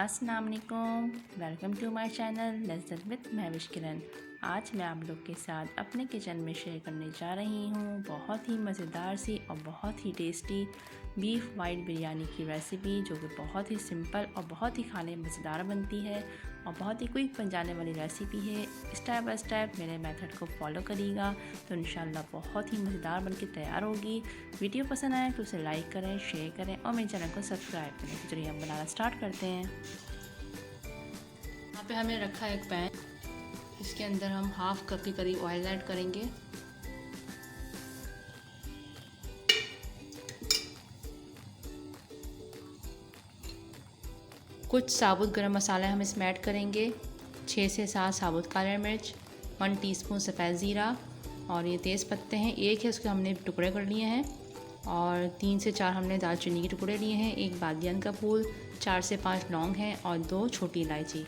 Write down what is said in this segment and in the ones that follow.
अस्सलाम वालेकुम, welcome to my channel Lazzat with Mahwish Kiran. आज मैं आप लोग के साथ अपने किचन में शेयर करने जा रही हूँ बहुत ही मज़ेदार सी और बहुत ही टेस्टी बीफ वाइट बिरयानी की रेसिपी, जो कि बहुत ही सिंपल और बहुत ही खाने में मज़ेदार बनती है और बहुत ही क्विक बन जाने वाली रेसिपी है। स्टेप बाय स्टेप मेरे मेथड को फॉलो करिएगा तो इंशाल्लाह बहुत ही मज़ेदार बनके तैयार होगी। वीडियो पसंद आए तो उसे लाइक करें, शेयर करें और मेरे चैनल को सब्सक्राइब करें। तो चलिए हम बनाना स्टार्ट करते हैं। यहाँ पे हमने रखा है एक पैन, इसके अंदर हम हाफ कप के करीब ऑयल ऐड करेंगे। कुछ साबुत गरम मसाले हम इसमें ऐड करेंगे, 6 से 7 साबुत काली मिर्च, 1 टीस्पून सफ़ेद ज़ीरा और ये तेज़ पत्ते हैं, एक है उसके हमने टुकड़े कर लिए हैं और 3 से 4 हमने दालचीनी के टुकड़े लिए हैं, एक बादियान का फूल, 4 से 5 लौंग हैं और 2 छोटी इलायची,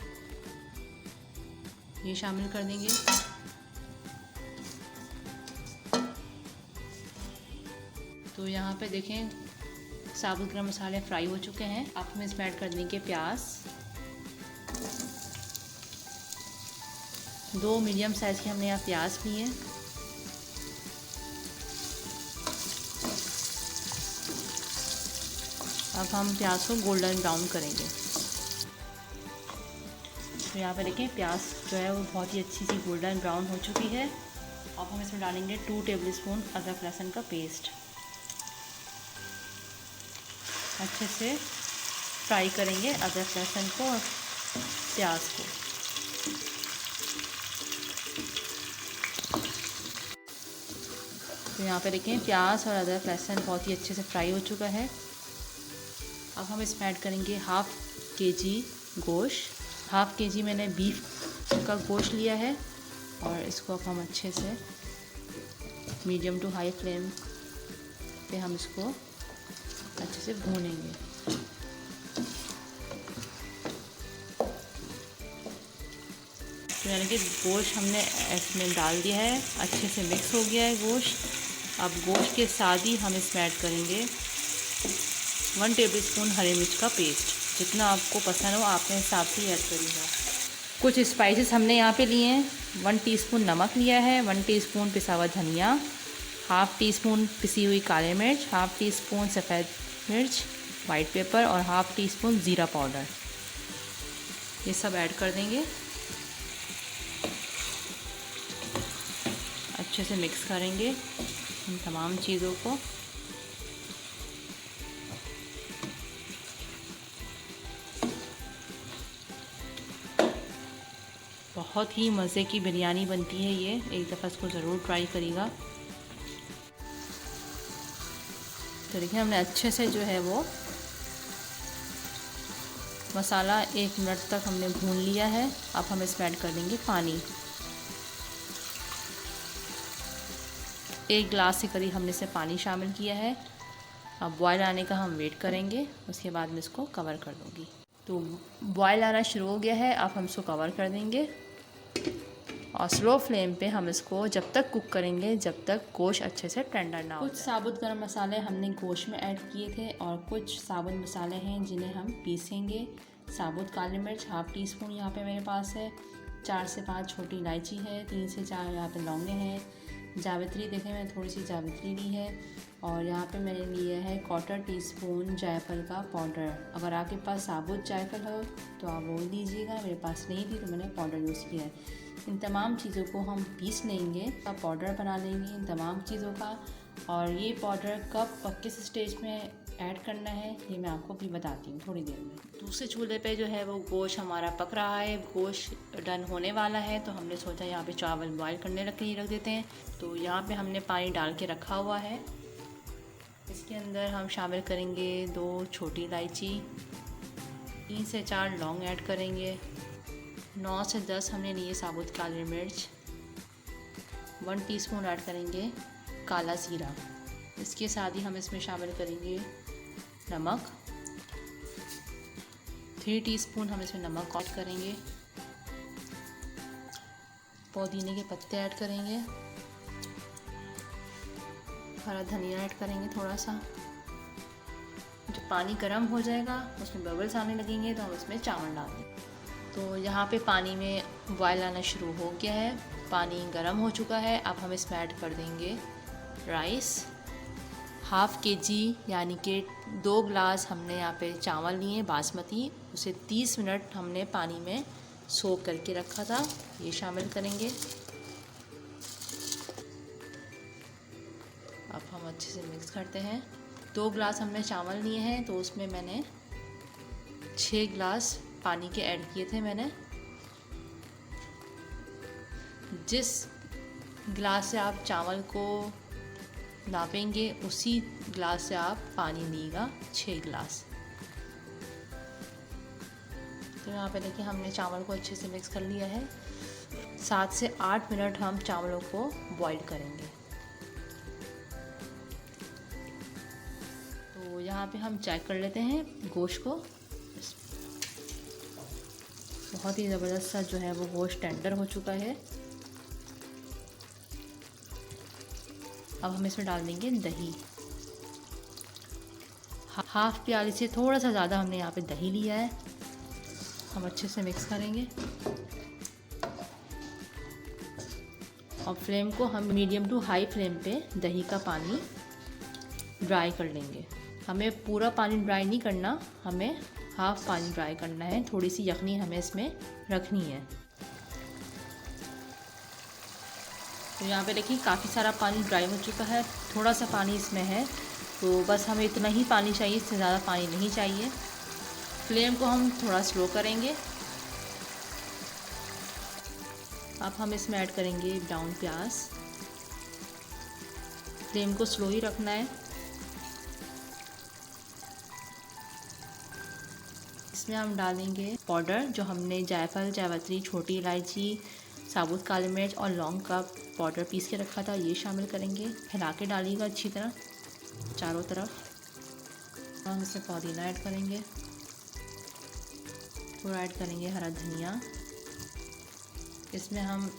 ये शामिल कर देंगे। तो यहाँ पे देखें साबुत गरम मसाले फ्राई हो चुके हैं। अब हम इसमें ऐड कर देंगे प्याज, 2 मीडियम साइज़ के हमने यहाँ प्याज लिए। अब हम प्याज को गोल्डन ब्राउन करेंगे। तो यहाँ पे देखें प्याज जो है वो बहुत ही अच्छी सी गोल्डन ब्राउन हो चुकी है। अब हम इसमें डालेंगे 2 टेबलस्पून अदरक लहसुन का पेस्ट। अच्छे से फ्राई करेंगे अदरक लहसुन को और प्याज को। तो यहाँ पे देखें प्याज और अदरक लहसुन बहुत ही अच्छे से फ्राई हो चुका है। अब हम इसमें ऐड करेंगे हाफ़ केजी गोश्त। हाफ़ केजी मैंने बीफ का गोश्त लिया है और इसको अब हम अच्छे से मीडियम टू हाई फ्लेम पे हम इसको अच्छे से भूनेंगे। तो यानी कि गोश्त हमने इसमें डाल दिया है, अच्छे से मिक्स हो गया है गोश्त। अब गोश्त के साथ ही हम इसमें ऐड करेंगे 1 टेबलस्पून हरी मिर्च का पेस्ट। जितना आपको पसंद हो आप अपने हिसाब से ऐड करिएगा। कुछ स्पाइसेस हमने यहाँ पे लिए हैं, 1 टीस्पून नमक लिया है, 1 टीस्पून पिसा हुआ धनिया, हाफ़ टी स्पून पिसी हुई काली मिर्च, हाफ़ टी स्पून सफ़ेद मिर्च वाइट पेपर और हाफ़ टी स्पून ज़ीरा पाउडर, ये सब ऐड कर देंगे। अच्छे से मिक्स करेंगे इन तमाम चीज़ों को। बहुत ही मज़े की बिरयानी बनती है ये, एक दफ़ा इसको ज़रूर ट्राई करिएगा। तो देखिए हमने अच्छे से जो है वो मसाला 1 मिनट तक हमने भून लिया है। अब हम इसमें ऐड कर देंगे पानी, 1 गिलास से करीब हमने इसे पानी शामिल किया है। अब बॉयल आने का हम वेट करेंगे, उसके बाद मैं इसको कवर कर दूँगी। तो बॉयल आना शुरू हो गया है, अब हम इसको कवर कर देंगे और स्लो फ्लेम पे हम इसको जब तक कुक करेंगे जब तक गोश्त अच्छे से टेंडर ना हो। कुछ साबुत गरम मसाले हमने गोश्त में ऐड किए थे और कुछ साबुत मसाले हैं जिन्हें हम पीसेंगे। साबुत काली मिर्च हाफ़ टी स्पून यहाँ पे मेरे पास है, 4 से 5 छोटी इलायची है, 3 से 4 यहाँ पे लौंगे हैं, जावित्री देखें मैंने थोड़ी सी जावित्री ली है और यहाँ पे मैंने लिया है 1/4 टीस्पून जायफल का पाउडर। अगर आपके पास साबुत जायफल हो तो आप वो दीजिएगा, मेरे पास नहीं थी तो मैंने पाउडर यूज़ किया है। इन तमाम चीज़ों को हम पीस लेंगे, का पाउडर बना लेंगे इन तमाम चीज़ों का। और ये पाउडर कब किस स्टेज में ऐड करना है ये मैं आपको भी बताती हूँ थोड़ी देर में। दूसरे चूल्हे पे जो है वो गोश्त हमारा पक रहा है, गोश्त डन होने वाला है, तो हमने सोचा यहाँ पे चावल बॉयल करने रख देते हैं। तो यहाँ पे हमने पानी डाल के रखा हुआ है, इसके अंदर हम शामिल करेंगे 2 छोटी इलायची, 3 से 4 लौंग ऐड करेंगे, 9 से 10 हमने लिए साबुत काली मिर्च, 1 टीस्पून ऐड करेंगे काला ज़ीरा। इसके साथ ही हम इसमें शामिल करेंगे नमक, 3 टीस्पून हम इसमें नमक ऐड करेंगे, पुदीने के पत्ते ऐड करेंगे, हरा धनिया ऐड करेंगे थोड़ा सा, जो पानी गर्म हो जाएगा, उसमें बबल्स आने लगेंगे तो हम उसमें चावल डाल देंगे। तो यहाँ पे पानी में बॉयल आना शुरू हो गया है, पानी गर्म हो चुका है। अब हम इसमें ऐड कर देंगे राइस। हाफ़ kg यानी कि 2 गिलास हमने यहाँ पे चावल लिए बासमती, उसे 30 मिनट हमने पानी में सोक करके रखा था, ये शामिल करेंगे। अब हम अच्छे से मिक्स करते हैं। 2 गिलास हमने चावल लिए हैं तो उसमें मैंने 6 गिलास पानी के ऐड किए थे मैंने। जिस गिलास से आप चावल को नापेंगे उसी गिलास से आप पानी लीजिएगा, 6 गिलास। तो यहाँ पे देखिए हमने चावल को अच्छे से मिक्स कर लिया है। 7 से 8 मिनट हम चावलों को बॉईल करेंगे। तो यहाँ पे हम चेक कर लेते हैं गोश्त को। बहुत ही ज़बरदस्त सा जो है वो गोश्त टेंडर हो चुका है। अब हम इसमें डाल देंगे दही। हाफ़ प्याली से थोड़ा सा ज़्यादा हमने यहाँ पे दही लिया है। हम अच्छे से मिक्स करेंगे और फ्लेम को हम मीडियम टू हाई फ्लेम पे दही का पानी ड्राई कर लेंगे। हमें पूरा पानी ड्राई नहीं करना, हमें हाफ़ पानी ड्राई करना है। थोड़ी सी यखनी हमें इसमें रखनी है। तो यहाँ पे देखिए काफ़ी सारा पानी ड्राई हो चुका है, थोड़ा सा पानी इसमें है, तो बस हमें इतना ही पानी चाहिए, इससे ज़्यादा पानी नहीं चाहिए। फ्लेम को हम थोड़ा स्लो करेंगे। अब हम इसमें ऐड करेंगे ब्राउन प्याज। फ्लेम को स्लो ही रखना है। इसमें हम डालेंगे पाउडर, जो हमने जायफल, जावित्री, छोटी इलायची, साबुत काली मिर्च और लौंग का पाउडर पीस के रखा था, ये शामिल करेंगे। हिला के डालिएगा अच्छी तरह चारों तरफ। हम इसमें पुदीना ऐड करेंगे, थोड़ा ऐड करेंगे हरा धनिया। इसमें हम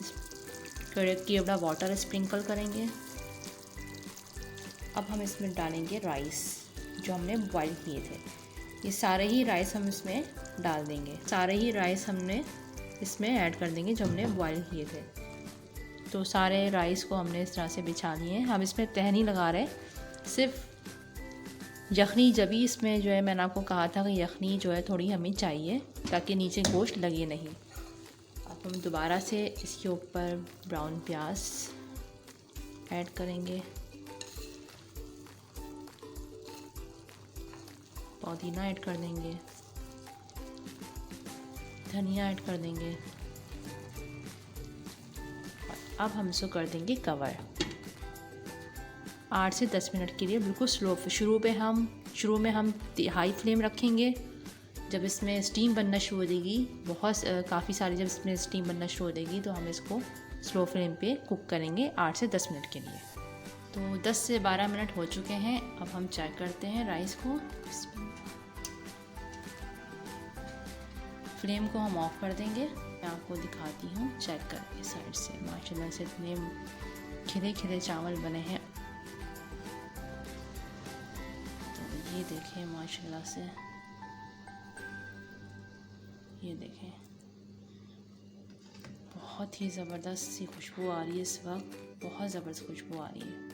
किया वाटर स्प्रिंकल करेंगे। अब हम इसमें डालेंगे राइस जो हमने बॉईल किए थे। ये सारे ही राइस हम इसमें डाल देंगे, सारे ही राइस हमने इसमें ऐड कर देंगे जो हमने बॉईल किए थे। तो सारे राइस को हमने इस तरह से बिछा लिए हैं। हम इसमें तह नहीं लगा रहे, सिर्फ यखनी, जब भी इसमें जो है मैंने आपको कहा था कि यखनी जो है थोड़ी हमें चाहिए ताकि नीचे गोश्त लगे नहीं। अब हम दोबारा से इसके ऊपर ब्राउन प्याज ऐड करेंगे, पुदीना ऐड कर देंगे, धनिया ऐड कर देंगे। अब हम इसको कर देंगे कवर 8 से 10 मिनट के लिए, बिल्कुल स्लो। शुरू में हम हाई फ्लेम रखेंगे। जब इसमें स्टीम बनना शुरू हो जाएगी, काफ़ी सारी जब इसमें स्टीम बनना शुरू हो जाएगी तो हम इसको स्लो फ्लेम पे कुक करेंगे 8 से 10 मिनट के लिए। तो 10 से 12 मिनट हो चुके हैं। अब हम चेक करते हैं राइस को। फ्लेम को हम ऑफ कर देंगे। मैं आपको दिखाती हूँ चेक करके साइड से। माशाल्लाह से इतने खिले खिले चावल बने हैं। तो ये देखें माशाल्लाह से, ये देखें बहुत ही ज़बरदस्त सी खुशबू आ रही है इस वक्त, बहुत ज़बरदस्त खुशबू आ रही है।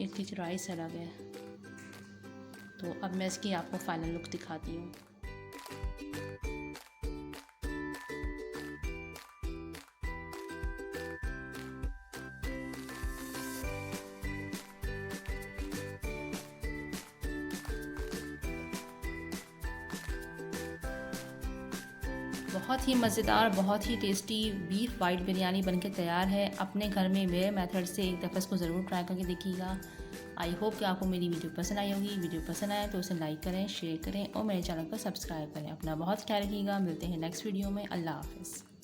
एक चीज़ राइस अलग है। तो अब मैं इसकी आपको फाइनल लुक दिखाती हूँ। बहुत ही मज़ेदार, बहुत ही टेस्टी बीफ वाइट बिरयानी बनकर तैयार है। अपने घर में मेरे मेथड से एक दफ़ा इसको ज़रूर ट्राई करके देखिएगा। आई होप कि आपको मेरी वीडियो पसंद आई होगी। वीडियो पसंद आए तो उसे लाइक करें, शेयर करें और मेरे चैनल को सब्सक्राइब करें। अपना बहुत ख्याल रखिएगा। मिलते हैं नेक्स्ट वीडियो में। अल्लाह हाफ़िज़।